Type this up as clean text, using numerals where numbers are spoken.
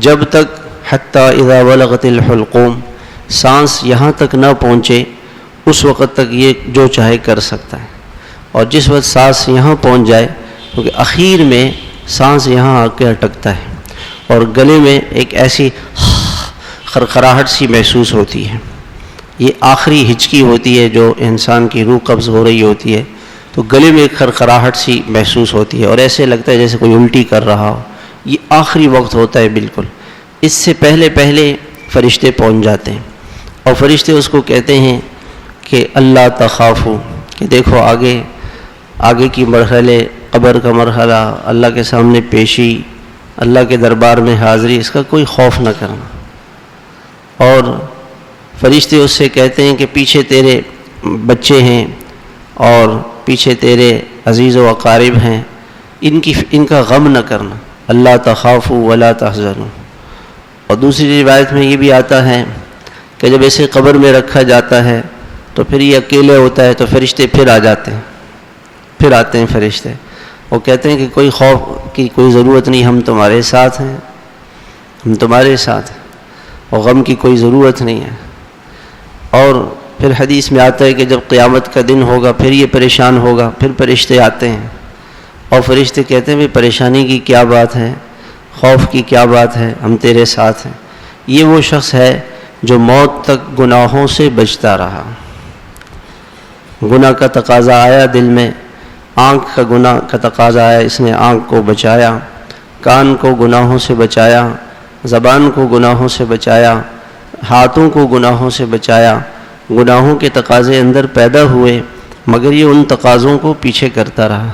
جب تک حتیٰ اذا بلغت الحلقوم، سانس یہاں تک نہ پہنچے اس وقت تک یہ جو چاہے کر سکتا ہے، اور جس وقت سانس یہاں پہنچ جائے، کیونکہ اخیر میں سانس یہاں آ کے اٹکتا ہے اور گلے میں ایک ایسی خرخراہٹ سی محسوس ہوتی ہے، یہ آخری ہچکی ہوتی ہے جو انسان کی روح قبض ہو رہی ہوتی ہے، تو گلے میں ایک خرخراہٹ سی محسوس ہوتی ہے اور ایسے لگتا ہے جیسے کوئی الٹی کر رہا ہو، یہ آخری وقت ہوتا ہے بالکل۔ اس سے پہلے فرشتے پہنچ جاتے ہیں اور فرشتے اس کو کہتے ہیں کہ اللہ تخافو، کہ دیکھو آگے کی مرحلے، قبر کا مرحلہ، اللہ کے سامنے پیشی، اللہ کے دربار میں حاضری، اس کا کوئی خوف نہ کرنا۔ اور فرشتے اس سے کہتے ہیں کہ پیچھے تیرے بچے ہیں اور پیچھے تیرے عزیز و اقارب ہیں، ان کا غم نہ کرنا، اللہ تخافوا ولا تحزنوا۔ اور دوسری روایت میں یہ بھی آتا ہے کہ جب اسے قبر میں رکھا جاتا ہے تو پھر یہ اکیلے ہوتا ہے، تو فرشتے پھر آتے ہیں فرشتے، وہ کہتے ہیں کہ کوئی خوف کی کوئی ضرورت نہیں، ہم تمہارے ساتھ ہیں، اور غم کی کوئی ضرورت نہیں ہے۔ اور پھر حدیث میں آتا ہے کہ جب قیامت کا دن ہوگا پھر یہ پریشان ہوگا، پھر فرشتے آتے ہیں اور فرشتے کہتے ہیں پریشانی کی کیا بات ہے، خوف کی کیا بات ہے، ہم تیرے ساتھ ہیں۔ یہ وہ شخص ہے جو موت تک گناہوں سے بچتا رہا، گناہ کا تقاضا آیا دل میں، آنکھ کا گناہ کا تقاضا آیا، اس نے آنکھ کو بچایا، کان کو گناہوں سے بچایا، زبان کو گناہوں سے بچایا، ہاتھوں کو گناہوں سے بچایا، گناہوں کے تقاضے اندر پیدا ہوئے مگر یہ ان تقاضوں کو پیچھے کرتا رہا۔